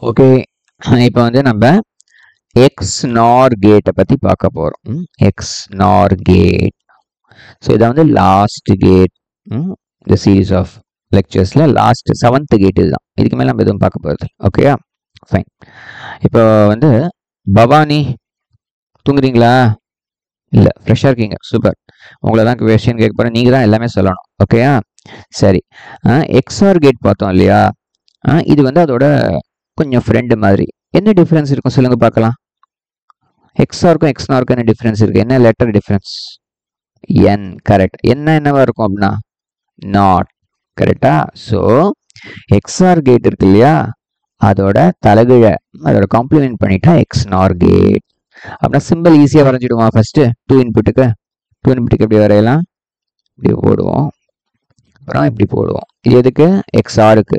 Okay, இப்போ வந்து நம்ம XNOR கேட்டை பற்றி பார்க்க போகிறோம். XNOR gate. ஸோ இதை வந்து லாஸ்ட் கேட், இந்த சீரீஸ் ஆஃப் லெக்சர்ஸில் லாஸ்ட் 7th கேட் இதுதான். இதுக்கு மேலே நம்ம எதுவும் பார்க்க போகிறது. ஓகேயா, ஃபைன். இப்போ வந்து பவானி தூங்குறீங்களா? இல்லை, ஃப்ரெஷ்ஷாக இருக்கீங்க. சூப்பர். உங்களை தான் கொஸ்டின் கேட்க போகிறேன். நீங்கள் தான் எல்லாமே சொல்லணும். ஓகேயா, சரி. XOR கேட் பார்த்தோம் இல்லையா? இது வந்து அதோட கொஞ்சம் ஃப்ரெண்டு மாதிரி. என்ன டிஃப்ரென்ஸ் இருக்கும் சொல்லுங்க பார்க்கலாம். XORக்கும் XNORக்கும் என்ன டிஃப்ரென்ஸ் இருக்கு? என்ன லெட்டர் டிஃப்ரென்ஸ்? N. கரெக்ட். என்னவா இருக்கும் அப்படின்னா நாட். கரெக்டா? ஸோ XOR கேட் இருக்கு இல்லையா, அதோட தலைகீழ அதோட காம்ப்ளிமெண்ட் பண்ணிட்டா XNOR கேட். அப்படின்னா சிம்பிள் ஈஸியாக வரைஞ்சிடுமா? ஃபர்ஸ்ட் டூ இன்புட்டுக்கு எப்படி வரையலாம்? இப்படி போடுவோம், அப்புறம் இப்படி போடுவோம். இது எதுக்கு? XORக்கு.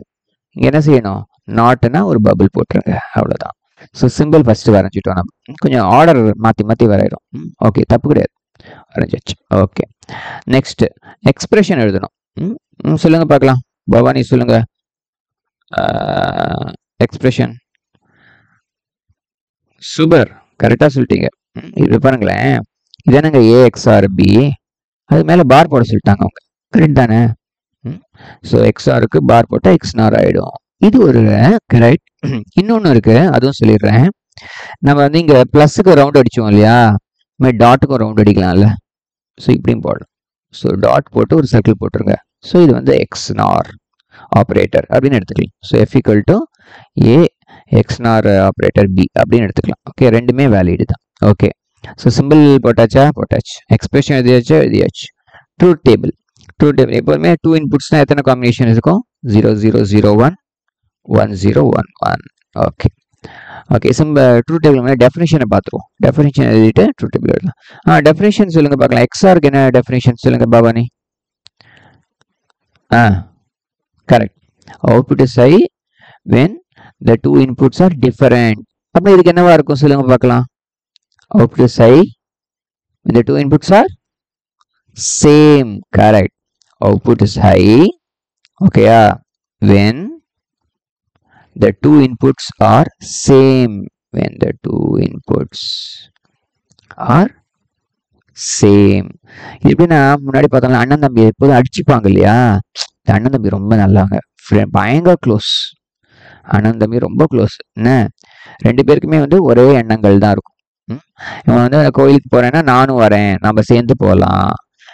இங்கே என்ன செய்யணும்? நாட்னா ஒரு பபிள் போட்டுருங்க, அவ்வளோதான். ஸோ சிம்பிள் ஃபர்ஸ்ட் வரைஞ்சிட்டோம். நம்ம கொஞ்சம் ஆர்டர் மாற்றி வரைகிறோம். ஓகே, தப்பு கிடையாது, வரைஞ்சாச்சு. ஓகே, நெக்ஸ்ட் எக்ஸ்பிரஷன் எழுதணும். சொல்லுங்க பார்க்கலாம். பவானி சொல்லுங்க. எக்ஸ்பிரஷன். சூப்பர், கரெக்டாக சொல்லிட்டீங்க. இது பாருங்களேன், இது என்னங்க AXOR B, அது மேலே பார் போட சொல்லிட்டாங்க அவங்க. கரெக்ட் தானே? ஸோ XORக்கு பார் போட்டால் XNOR ஆகிடும். இது ஒரு கரெக்ட். இன்னொன்று இருக்கு, அதுவும் சொல்லிடுறேன். நம்ம வந்து இங்கே ப்ளஸுக்கு ரவுண்ட் அடித்தோம் இல்லையா, இதுமாதிரி டாட்டுக்கும் ரவுண்ட் அடிக்கலாம்ல. ஸோ இப்படியும் போடலாம். ஸோ டாட் போட்டு ஒரு சர்க்கிள் போட்டுருங்க. ஸோ இது வந்து XNOR ஆப்ரேட்டர் அப்படின்னு எடுத்துக்கலாம். So F = A XNOR operator B அப்படின்னு எடுத்துக்கலாம். ஓகே, ரெண்டுமே வேலிடு தான். ஓகே, ஸோ சிம்பிள் போட்டாச்சு. எக்ஸ்பிரஷன் எழுதியாச்சு. Truth table. எப்போதுமே 2 இன்புட்ஸ்னால் எத்தனை காம்பினேஷன் இருக்கும்? 0 0 0 1 1 0 1 1. ஓகே ட்ரூத் டேபிள் டெஃபினிஷனை பார்த்துருவோம். டெஃபினிஷன் எழுதிட்டு ட்ரூத் டேபிள் எழுதலாம். டெஃபினிஷன் சொல்லுங்க பார்க்கலாம். XORக்கு என்ன டெஃபினிஷன் சொல்லுங்க Bhavani. Correct. Output is high when the two inputs are different. அப்போ இதுக்கு என்னவா இருக்கும் சொல்லுங்க பார்க்கலாம். Output is high when the two inputs are same. Correct. Output is high, okay, when the two inputs are same. When the two inputs are same. எப்படின்னா முன்னாடி பார்த்தோம்னா அண்ணன் தம்பி எப்போதும் அடிச்சுப்பாங்க இல்லையா. அண்ணன் தம்பி ரொம்ப நல்லாங்க, பயங்கர க்ளோஸ். அண்ணன் தம்பி ரொம்ப க்ளோஸ். என்ன, ரெண்டு பேருக்குமே வந்து ஒரே எண்ணங்கள் தான் இருக்கும். இவன் வந்து கோயிலுக்கு போறேன்னா நானும் வரேன், நம்ம சேர்ந்து போகலாம்.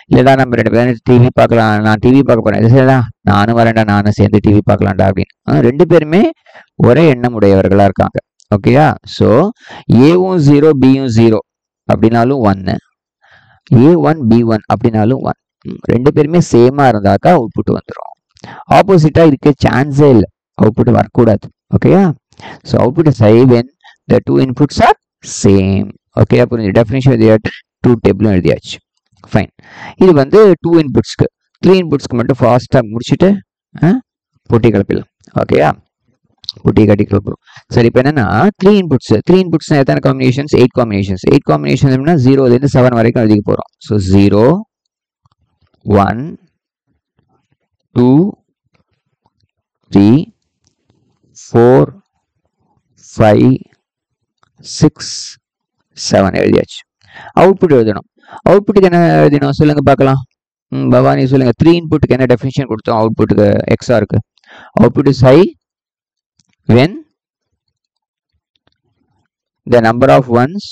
இல்லடா நம்ம ரெண்டு பேரும் டிவி பார்க்கலாம், நான் டிவி பார்க்க போறேன், சரிடா நானும் வரேன்டா, நானும் சேர்ந்து டிவி பார்க்கலாம்டா அப்படின்னு ரெண்டு பேருமே ஒரே எண்ணம் உடையவர்களா இருக்காங்க. ஓகேயா? ஸோ A-வும் 0 B-யும் 0 அப்படின்னாலும் 1, A1 B1 அப்படின்னாலும் 1. ரெண்டு பேருமே சேமா இருந்தாக்கா அவுட்புட் வந்துடும். ஆப்போசிட்டா இருக்க சான்ஸே இல்லை, அவுட்புட் வரக்கூடாது. ஓகேயா? So output is high when the two inputs are same. Okay, புரிஞ்சு. டெஃபினிஷன் எழுதியாச்சு, ட்ரூத் டேபிளும் எழுதியாச்சு. ஃபைன். இது வந்து 2 இன்புட்ஸ்க்கு. 3 இன்புட்ஸ்க்கு மட்டும் ஃபாஸ்ட்டாக முடிச்சுட்டு போட்டி கிளப்பிடலாம். ஓகேயா? போட்டி கட்டி கிளப்புறோம். சரி, இப்போ என்னன்னா 3 இன்புட்ஸ் எத்தனை காம்பினேஷன்ஸ்? 8 காம்பினேஷன்ஸ். 8 காம்பினேஷன்ஸ் அப்படின்னா 0லேருந்து 7 வரைக்கும் எழுதிக்க போகிறோம். ஸோ 0 1 2 3 4 5 6 7 எழுதியாச்சு. அவுட்புட் எழுதணும். அவுட்புட்டுக்கு என்ன எழுதணும் சொல்லுங்க பார்க்கலாம். பவானி சொல்லுங்க. 3 இன்புட்டுக்கு என்ன டெஃபினிஷன் கொடுத்தோம்? அவுட்புட்டுக்கு XORக்கு output is high when the number of ones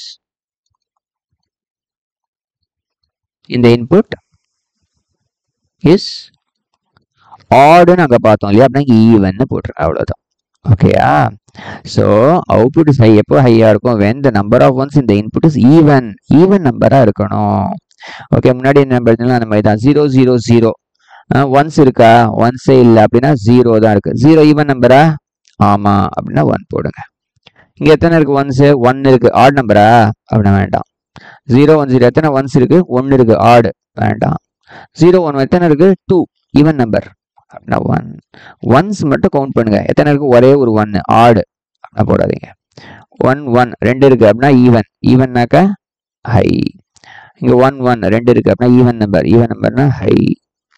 in the input is odd. அங்க பார்த்தோம் இல்லையா, அப்படின்னா ஈவன் போட்டுரு, அவ்வளவுதான். ஓகேயா? ஸோ அவுட்புட் இஸ் ஹை எப்போ ஹையா இருக்கும்? when the number of ones in the input is even நம்பரா இருக்கணும். ஓகே, முன்னாடி என்ன நம்பர் இருந்தாலும் அந்த மாதிரி தான். 0 0 0 ஒன்ஸ் இருக்கா? ஒன்ஸே இல்லை அப்படின்னா 0 தான் இருக்கு. 0 ஈவன் நம்பரா? ஆமா, அப்படின்னா 1 போடுங்க. இங்க எத்தனை இருக்கு? ஒன்ஸ் 1 இருக்கு. ஆட் நம்பரா? அப்படின்னா வேண்டாம். 0 1 0 எத்தனை ஒன்ஸ் இருக்கு? 1 இருக்கு. ஆட் வேண்டாம். 0 1 எத்தனை இருக்கு? 2 ஈவன் நம்பர் அப்படின்னா 1. ஒன்ஸ் மட்டும் கவுண்ட் பண்ணுங்க. எத்தனை இருக்கு? ஒரே ஒரு 1. ஆடு அப்படின்னா போடாதீங்க. 1 1 2 இருக்கு அப்படின்னா ஈவன்னாக்கா ஹை. இங்க 1 1 2 இருக்கு அப்படின்னா ஈவன் நம்பர்னா ஹை.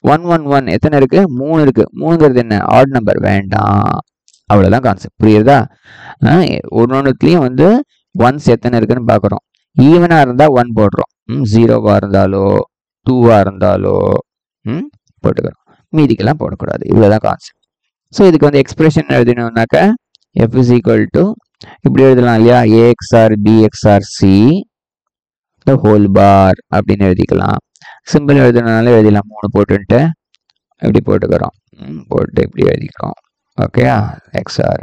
1 1 1 எத்தனை இருக்கு? 3 இருக்கு. 3ங்கிறது என்ன? ஆட் நம்பர் வேண்டாம். அவ்வளோதான் கான்செப்ட். புரியுதா? ஒன்னொன்றுத்துலேயும் வந்து ஒன்ஸ் எத்தனை இருக்குன்னு பார்க்குறோம். ஈவனாக இருந்தால் 1 போடுறோம். 0வாக இருந்தாலோ 2வாக இருந்தாலோ போட்டுக்கிறோம். மீதிக்கெல்லாம் போடக்கூடாது. இவ்வளோதான் கான்செப்ட். ஸோ இதுக்கு வந்து expression எழுதணும்னாக்கா f is equal to இப்படி எழுதலாம் இல்லையா, AXR BXR C the whole bar அப்படின்னு எழுதிக்கலாம். சிம்பிள் எழுதணும்னாலும் எழுதிக்கலாம். 3 போட்டுன்ட்டு இப்படி போட்டுக்கிறோம். போட்டு இப்படி எழுதிக்கிறோம். ஓகேயா, XR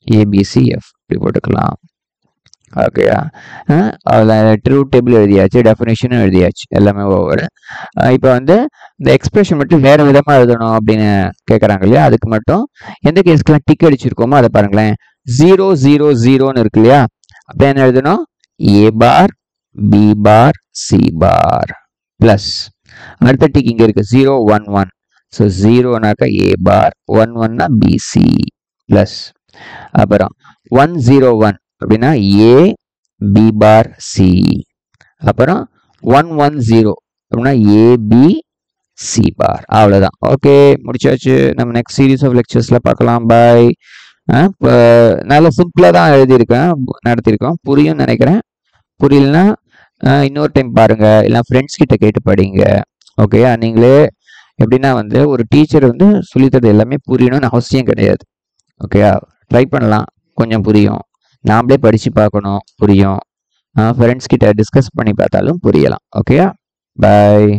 ABCF இப்படி போட்டுக்கலாம். ஓகேயா, அதில் ட்ரூத் டேபிள் எழுதியாச்சு, டெஃபினேஷனும் எழுதியாச்சு, எல்லாமே ஓவர். இப்போ வந்து இந்த எக்ஸ்பிரஷன் மட்டும் வேறு விதமாக எழுதணும் அப்படின்னு கேட்குறாங்க இல்லையா, அதுக்கு மட்டும் எந்த கேஸ்க்கெலாம் டிக் அடிச்சிருக்கோமோ அதை பாருங்களேன். 0 0 0ன்னு இருக்கு இல்லையா, அப்போ என்ன எழுதணும், A bar B bar C bar plus அடுத்த டிக் இங்கே இருக்குது 0 1 1. ஸோ 0னாக்கா A பார், 1 1னா BC ப்ளஸ் அப்புறம் 1 0 1 அப்படின்னா A B பார் C, அப்புறம் 1 1 0 அப்படின்னா A B C பார். அவ்வளோதான். ஓகே, முடிச்சாச்சு. நம்ம நெக்ஸ்ட் சீரீஸ் ஆஃப் லெக்சர்ஸில் பார்க்கலாம். பாய். இப்போ நல்லா சிம்பிளாக தான் எழுதியிருக்கேன், நடத்தியிருக்கோம். புரியும் நினைக்கிறேன். புரியலன்னா இன்னொரு டைம் பாருங்கள், இல்லை ஃப்ரெண்ட்ஸ் கிட்ட கேட்டு படிங்க. ஓகேயா, நீங்களே எப்படின்னா வந்து ஒரு டீச்சர் வந்து சொல்லித்தரது எல்லாமே புரியணும்னு அவசியம் கிடையாது. ஓகேயா, ட்ரை பண்ணலாம், கொஞ்சம் புரியும். நாமளே படித்து பார்க்கணும், புரியும். ஃப்ரெண்ட்ஸ் கிட்ட டிஸ்கஸ் பண்ணி பார்த்தாலும் புரியலாம். ஓகேயா, பாய்.